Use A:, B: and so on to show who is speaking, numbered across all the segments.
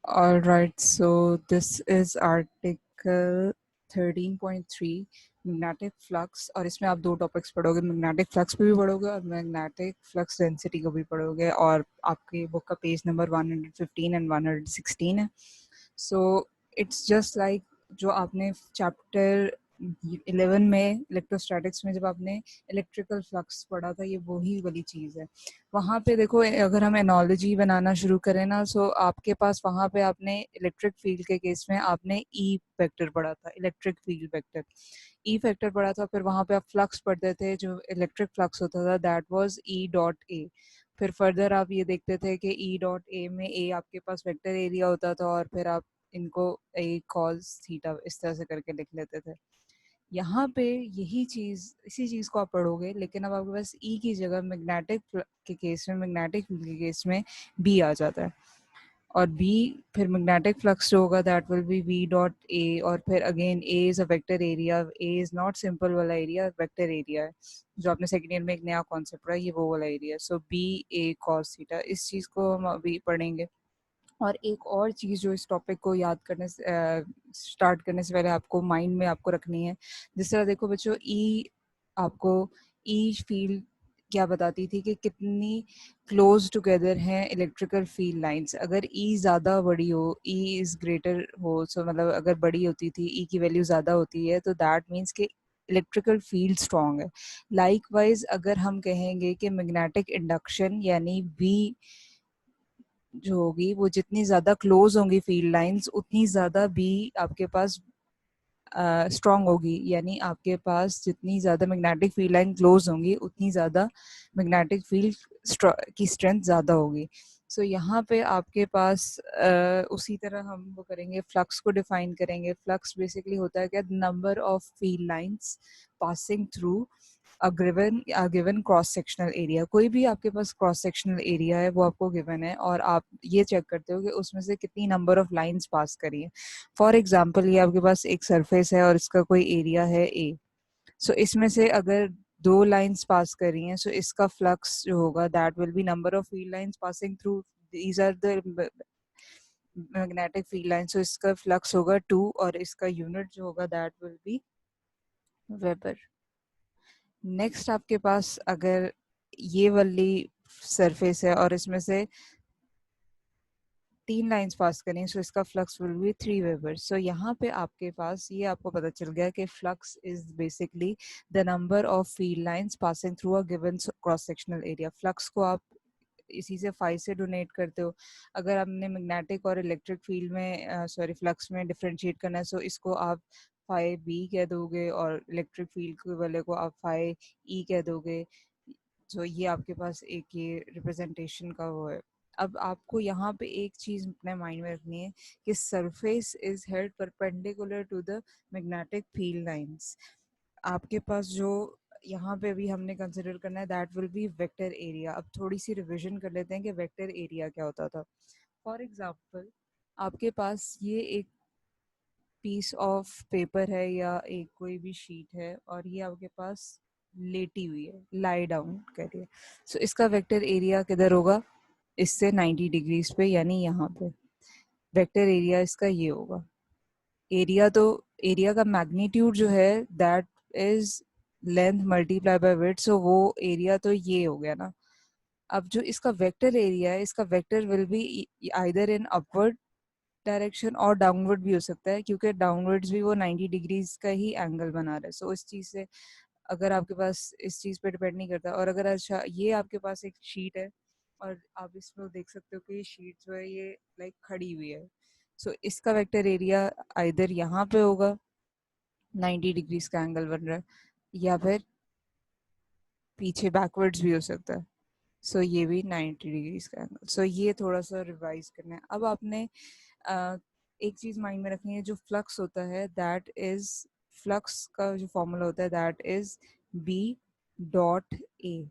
A: All right, so this is article 13.3 magnetic flux, और इसमें आप दो टॉपिक्स पढ़ोगे, मैग्नेटिक फ्लक्स पे भी पढ़ोगे और मैग्नेटिक फ्लक्स डेंसिटी को भी पढ़ोगे, और आपकी बुक का पेज नंबर 115 एंड 116 है. सो इट्स जस्ट लाइक जो आपने चैप्टर 11 में इलेक्ट्रोस्टैटिक्स में जब आपने इलेक्ट्रिकल फ्लक्स पढ़ा था, ये वही वाली चीज़ है. वहाँ पे देखो, अगर हम एनालॉजी बनाना शुरू करें ना, सो आपके पास वहाँ पे आपने इलेक्ट्रिक फील्ड के केस में आपने ई वेक्टर पढ़ा था, electric field vector E vector पढ़ा था. फिर वहाँ पे आप फ्लक्स पढ़ते थे, जो इलेक्ट्रिक फ्लक्स होता था that was E dot A. फिर फर्दर आप ये देखते थे कि ई डॉट ए में ए आपके पास वेक्टर एरिया होता था, और फिर आप इनको ए कॉस थीटा इस तरह से करके लिख लेते थे. यहाँ पे यही चीज़, इसी चीज़ को आप पढ़ोगे, लेकिन अब आपके पास ई की जगह मैग्नेटिक के केस में, मैग्नेटिक फील्ड के केस में बी आ जाता है. और बी फिर मैग्नेटिक फ्लक्स जो होगा that will B V dot A, और फिर again A is a vector area. A is not simple वाला एरिया, वेक्टर एरिया है, जो आपने सेकेंड ईयर में एक नया कॉन्सेप्ट पढ़ा, ये वो वाला एरिया. सो बी ए कॉस थीटा, इस चीज़ को हम अभी पढ़ेंगे. और एक और चीज़ जो इस टॉपिक को याद करने से स्टार्ट करने से पहले आपको माइंड में आपको रखनी है, जिस तरह देखो बच्चों, ई आपको ई फील्ड क्या बताती थी कि कितनी क्लोज टुगेदर हैं इलेक्ट्रिकल फील्ड लाइंस. अगर ई ज़्यादा बड़ी हो, ई इज़ ग्रेटर हो, सो मतलब अगर बड़ी होती थी, ई की वैल्यू ज़्यादा होती है, तो दैट मीन्स कि इलेक्ट्रिकल फील्ड स्ट्रॉन्ग है. लाइकवाइज अगर हम कहेंगे कि मैग्नेटिक इंडक्शन यानी वी जो होगी, वो जितनी ज़्यादा क्लोज होंगी फील्ड लाइंस, उतनी ज़्यादा भी आपके पास स्ट्रॉन्ग होगी. यानी आपके पास जितनी ज़्यादा मैग्नेटिक फील्ड लाइन क्लोज होंगी, उतनी ज़्यादा मैग्नेटिक फील्ड की स्ट्रेंथ ज़्यादा होगी. सो यहाँ पे आपके पास उसी तरह हम वो करेंगे, फ्लक्स को डिफाइन करेंगे. फ्लक्स बेसिकली होता है क्या, number of field lines passing through given cross sectional area. कोई भी आपके पास क्रॉस सेक्शनल एरिया है वो आपको गिवन है, और आप ये चेक करते हो कि उसमें से कितनी नंबर ऑफ लाइंस पास करी है. फॉर एग्जाम्पल, ये आपके पास एक सरफेस है और इसका कोई एरिया है ए. सो इसमें से अगर दो लाइंस पास कर रही हैं, सो इसका फ्लक्स जो होगा that will be number of field lines passing through, these are the magnetic field line. So इसका फ्लक्स होगा 2, और इसका यूनिट जो होगा that will be weber. Next आपके पास अगर ये वाली सरफेस है और इसमें से 3 लाइंस पास करें, सो इसका फ्लक्स विल बी 3 वेबर. सो यहाँ पे आपके पास ये आपको पता चल गया कि flux is basically the number of field lines passing through a given cross sectional area. Flux को आप इसी से फाई से डोनेट करते हो. अगर आपने मैग्नेटिक और इलेक्ट्रिक फील्ड में सॉरी फ्लक्स में डिफरेंशिएट करना है, सो इसको आप फाई बी कह दोगे, और इलेक्ट्रिक फील्ड वाले को आप फाई ई कह दोगे. तो ये आपके पास एक ये रिप्रेजेंटेशन का वो है. अब आपको यहाँ पे एक चीज अपने माइंड में रखनी है कि surface is held perpendicular to the magnetic field lines. आपके पास जो यहाँ पे भी हमने कंसिडर करना है that will B vector area. अब थोड़ी सी रिवीजन कर लेते हैं कि वेक्टर एरिया क्या होता था. फॉर एग्जांपल, आपके पास ये एक पीस ऑफ पेपर है या एक कोई भी शीट है, और ये आपके पास लेटी हुई है, लाई डाउन करिए. सो इसका वेक्टर एरिया किधर होगा, इससे 90 डिग्रीज पे, यानी यहाँ पे वेक्टर एरिया इसका ये होगा. एरिया तो एरिया का मैग्नीट्यूड जो है that is length multiply by width, so वो एरिया तो ये हो गया ना. अब जो इसका वेक्टर एरिया है, इसका vector will be either in upward direction और डाउनवर्ड भी हो सकता है, क्योंकि डाउनवर्ड्स भी वो 90 डिग्रीज का ही एंगल बना रहा है. सो इस चीज़ से अगर आपके पास इस चीज़ पे डिपेंड नहीं करता. और अगर अच्छा ये आपके पास एक शीट है, और आप इसमें देख सकते हो कि ये शीट जो है ये लाइक खड़ी हुई है. सो इसका वेक्टर एरिया आइदर यहाँ पे होगा, 90 डिग्रीज का एंगल बन रहा है, या फिर पीछे बैकवर्ड्स भी हो सकता है. सो ये भी 90 डिग्रीज का एंगल. सो ये थोड़ा सा रिवाइज करना है. अब आपने एक चीज माइंड में रखनी है, जो फ्लक्स होता है दैट इज, फ्लक्स का जो फॉर्मूला होता है that is B dot A.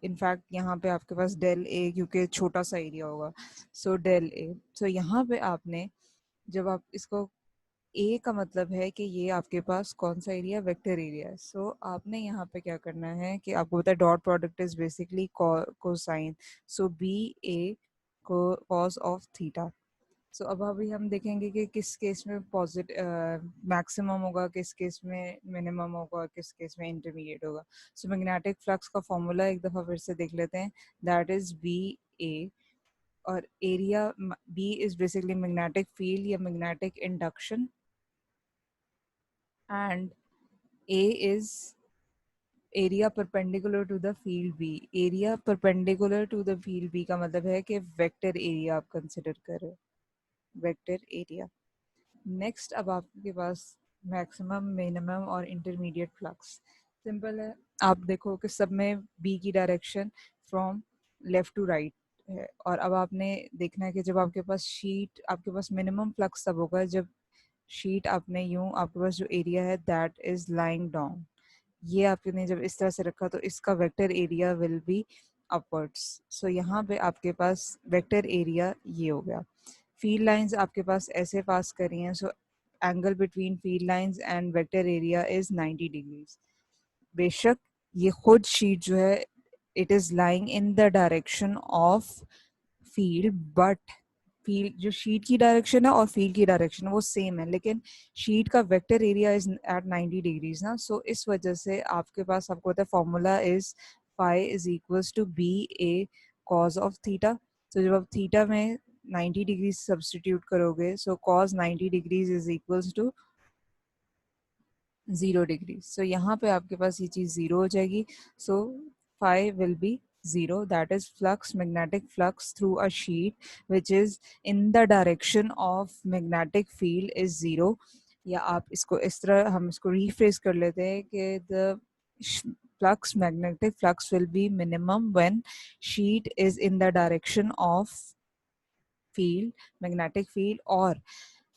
A: In fact यहाँ पे आपके पास डेल ए, क्योंकि छोटा सा एरिया होगा, सो डेल ए. सो यहाँ पे आपने जब आप इसको, ए का मतलब है कि ये आपके पास कौन सा एरिया, वेक्टर एरिया है. सो आपने यहाँ पे क्या करना है कि आपको पता है dot product is basically cosine. So B A cos of theta. So अब अभी हम देखेंगे कि किस केस में मैक्सिमम होगा, किस केस में मिनिमम होगा, किस केस में इंटरमीडिएट होगा। सो मैग्नेटिक फ्लक्स का फॉर्मूला एक दफ़ा फिर से देख लेते हैं। दैट इज बी ए, और area B is basically magnetic field या magnetic induction, and A is area perpendicular to the field B. Area perpendicular to the field B का मतलब है कि वेक्टर एरिया आप कंसिडर कर रहे हो, वेक्टर एरिया। नेक्स्ट अब आपके पास मैक्सिमम, मिनिमम और इंटरमीडिएट फ्लक्स। सिंपल है, आप देखो कि सब में बी की direction from left to right है, और अब आपने देखना है कि जब आपके पास शीट, आपके पास मिनिमम फ्लक्स तब होगा जब शीट आपने यूं, आपके पास जो एरिया है दैट इज लाइंग डाउन, ये आपने जब इस तरह से रखा तो इसका vector area will be upwards. So यहाँ पे आपके पास वेक्टर एरिया ये हो गया। फील्ड लाइंस आपके पास ऐसे पास कर रही हैं, so angle between field lines and vector area is 90 degrees. बेशक ये खुद शीट जो है it is lying in the direction of field, but field जो शीट की डायरेक्शन है और फील्ड की डायरेक्शन वो सेम है, लेकिन शीट का vector area is at 90 degrees ना। सो इस वजह से आपके पास, आपको पता है formula is phi is equals to B A cos of theta. तो जब आप थीटा में 90 डिग्रीज सब्सटीट्यूट करोगे, so cos 90 degrees is equals to 0 degree. So यहाँ पे आपके पास ये चीज़ 0 हो जाएगी। So phi will be 0, that is flux, magnetic flux through a sheet which is in the direction of magnetic field is 0। या आप इसको इस तरह, हम इसको रीफ्रेज कर लेते हैं कि the flux, magnetic flux will be minimum when sheet is in the direction of field, magnetic field, or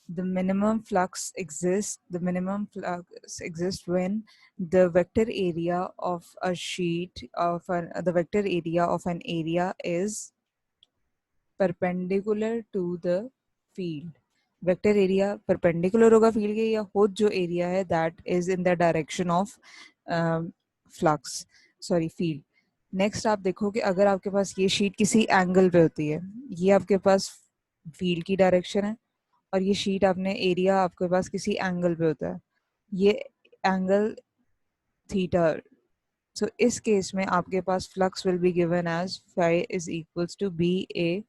A: the minimum flux exists, when the vector area of a sheet the vector area of an area is perpendicular to the field. Vector area perpendicular होगा field के, या खुद जो area है that is in the direction of flux, sorry field. Next आप देखो कि अगर आपके पास ये शीट किसी एंगल पे होती है, ये आपके पास फील्ड की डायरेक्शन है, और ये शीट आपने एरिया आपके पास किसी एंगल पे होता है, ये एंगल थीटा। सो इस केस में आपके पास flux will be given as phi is equals to B A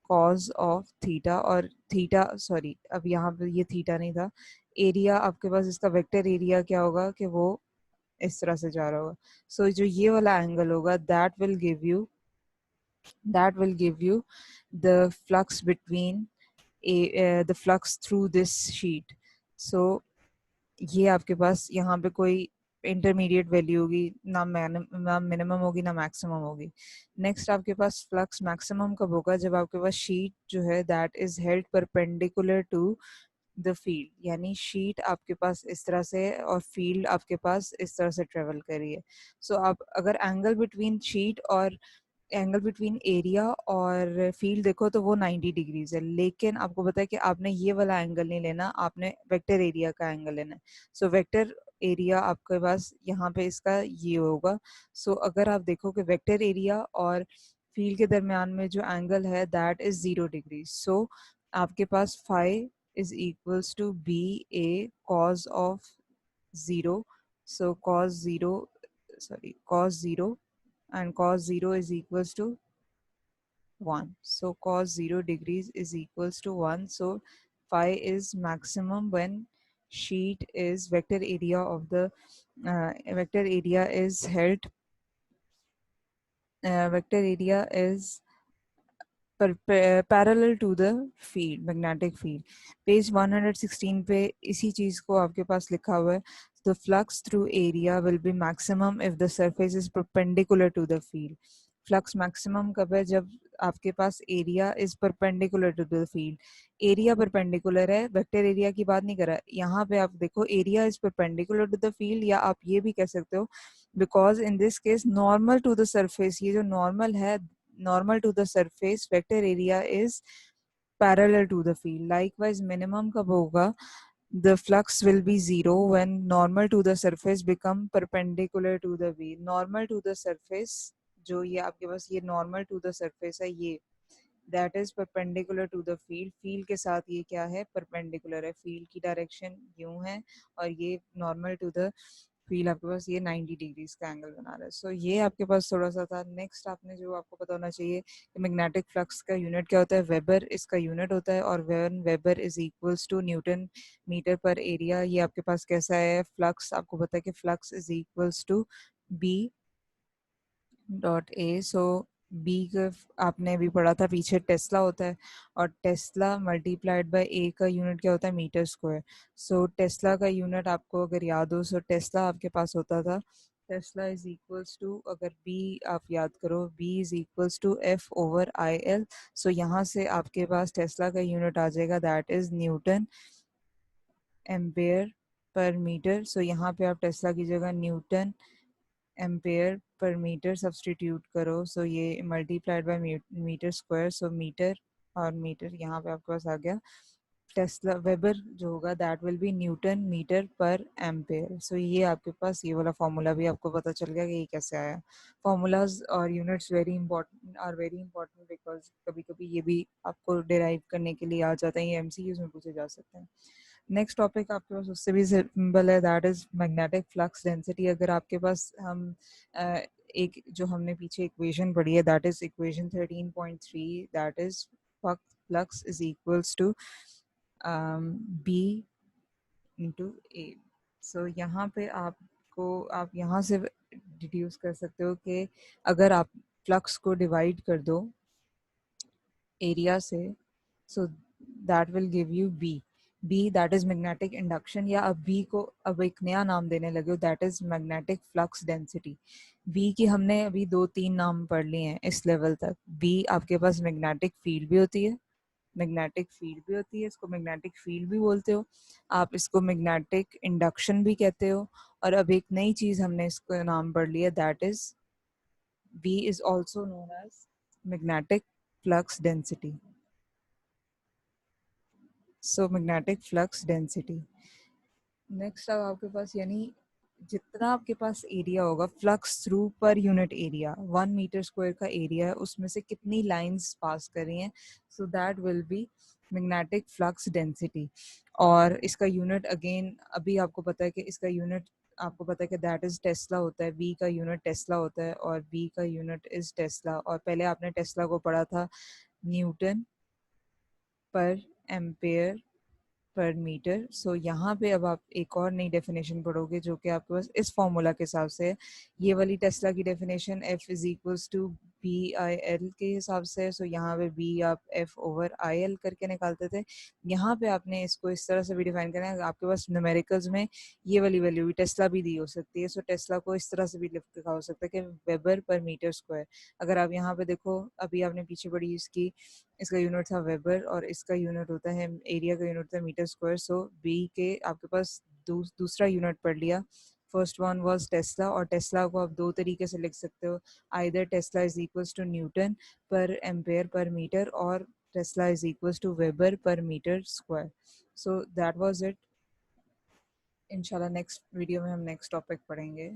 A: cos of theta, और थीटा, सॉरी अब यहाँ पे ये थीटा नहीं था, एरिया आपके पास इसका वेक्टर एरिया क्या होगा कि वो इस तरह से जा रहा होगा। सो जो ये वाला एंगल होगा that will give you the flux between the flux through this sheet. So ये आपके पास यहाँ पे कोई इंटरमीडिएट वैल्यू होगी, ना मिनिमम होगी ना मैक्सिमम होगी। नेक्स्ट आपके पास फ्लक्स मैक्सिमम कब होगा, जब आपके पास शीट जो है that is held perpendicular to the field, यानी शीट आपके पास इस तरह से और फील्ड आपके पास इस तरह से ट्रेवल करी है। सो आप अगर एंगल बिटवीन शीट और एंगल बिटवीन एरिया और फील्ड देखो तो वो 90 डिग्रीज है, लेकिन आपको पता है कि आपने ये वाला एंगल नहीं लेना, आपने वेक्टर एरिया का एंगल लेना है। सो वेक्टर एरिया आपके पास यहाँ पे इसका ये होगा। सो अगर आप देखो कि वेक्टर एरिया और फील्ड के दरमियान में जो एंगल है दैट इज 0 डिग्री। सो आपके पास phi is equals to B A cos of 0। So cos 0, and cos 0 is equals to 1. So cos 0 degrees is equals to 1. So phi is maximum when sheet is vector area of the vector area is held vector area is parallel to the field, magnetic field. Page 116 पे इसी चीज को आपके पास लिखा हुआ है, the flux through area will be maximum if the surface is perpendicular to the field. Flux maximum कब है, जब आपके पास area is perpendicular to the field. Area perpendicular है, वेक्टर एरिया की बात नहीं कर रहा। यहाँ पे आप देखो area is perpendicular to the field, या आप ये भी कह सकते हो because in this case normal to the surface, ये जो नॉर्मल है, normal to the surface vector area is parallel to the field. Likewise minimum कब होगा, the flux will be 0 when normal to the surface become perpendicular to the wheel. Normal to the surface जो ये आपके पास ये normal to the surface है, ये that is perpendicular to the field, field के साथ ये क्या है, परपेंडिकुलर है, फील्ड की डायरेक्शन यूं है और ये नॉर्मल टू द फील आपके पास ये 90 डिग्रीज का एंगल बना रहा है। सो ये आपके पास थोड़ा सा था। नेक्स्ट आपने जो आपको पता होना चाहिए कि मैग्नेटिक फ्लक्स का यूनिट क्या होता है, वेबर इसका यूनिट होता है, और when weber is equals to newton metre per area. ये आपके पास कैसा है, फ्लक्स आपको पता है कि flux is equals to B dot A. So B का आपने भी पढ़ा था पीछे, टेस्ला होता है, और टेस्ला मल्टीप्लाइड बाय ए का यूनिट क्या होता है, मीटर स्क्वायर। सो टेस्ला का यूनिट आपको अगर याद हो, सो टेस्ला आपके पास होता था, टेस्ला इज इक्वल्स टू, अगर बी आप याद करो, B is equals to F over I L. So यहाँ से आपके पास टेस्ला का यूनिट आ जाएगा, that is newton ampere per metre. So यहाँ पे आप टेस्ला की जगह newton ampere per metre substitute करो, सो ये multiplied by metre square, so metre और मीटर यहाँ पे आपके पास आ गया। टेस्ला वेबर जो होगा that will be newton metre per ampere. So ये आपके पास ये वाला फॉर्मूला भी आपको पता चल गया कि ये कैसे आया। फॉर्मूलाज और units very important are very important because कभी कभी ये भी आपको डिराइव करने के लिए आ जाते हैं, ये एमसीक्यूज में पूछे जा सकते हैं। नेक्स्ट टॉपिक आपके पास उससे भी सिंपल है, that is magnetic flux density. अगर आपके पास हम एक जो हमने पीछे इक्वेशन पढ़ी है, that is equation 13.3, that is flux is equals to B into A. So यहाँ पे आपको आप यहाँ से डिड्यूस कर सकते हो कि अगर आप फ्लक्स को डिवाइड कर दो एरिया से, so that will give you B. B that is magnetic induction, या अब बी को अब एक नया नाम देने लगे हो, that is magnetic flux density. B की हमने अभी 2-3 नाम पढ़ लिए हैं इस लेवल तक। बी आपके पास मैग्नेटिक फील्ड भी होती है, मैग्नेटिक फील्ड भी होती है, इसको मैग्नेटिक फील्ड भी बोलते हो, आप इसको मैग्नेटिक इंडक्शन भी कहते हो, और अब एक नई चीज हमने इसको नाम पढ़ लिया, that is B is also known as magnetic flux density. So magnetic flux density. Next अब आपके पास यानी जितना आपके पास एरिया होगा flux through per unit area, 1 metre square का एरिया है, उसमें से कितनी लाइंस पास कर रही हैं, so that will be magnetic flux density. और इसका यूनिट अगेन अभी आपको पता है कि इसका यूनिट आपको पता है कि दैट इज टेस्ला होता है, बी का यूनिट टेस्ला होता है और बी का यूनिट इज टेस्ला। और पहले आपने टेस्ला को पढ़ा था Newton per ampere per metre. So यहाँ पे अब आप एक और नई डेफिनेशन पढ़ोगे जो कि आपके पास इस फॉर्मूला के हिसाब से है। ये वाली टेस्ला की definition F is equals to B I L के हिसाब से है। सो यहाँ पे बी आप F ओवर आई एल करके निकालते थे, यहाँ पे आपने इसको इस तरह से भी डिफाइन करना है। आपके पास न्यूमेरिकल्स में ये वाली वैल्यू भी टेस्ला भी दी हो सकती है, सो टेस्ला को इस तरह से भी लिखा हो सकता है कि वेबर पर मीटर स्क्वायर। अगर आप यहाँ पे देखो, अभी आपने पीछे पढ़ी इसकी, इसका यूनिट था वेबर और इसका यूनिट होता है एरिया का यूनिट होता है मीटर स्क्वायर। सो बी के आपके पास दूसरा यूनिट पढ़ लिया, फर्स्ट वन वाज टेस्ला, और टेस्ला को आप दो तरीके से लिख सकते हो, either tesla is equals to newton per ampere per metre, और tesla is equals to weber per metre square. So that was it. इंशाल्लाह नेक्स्ट वीडियो में हम नेक्स्ट टॉपिक पढ़ेंगे।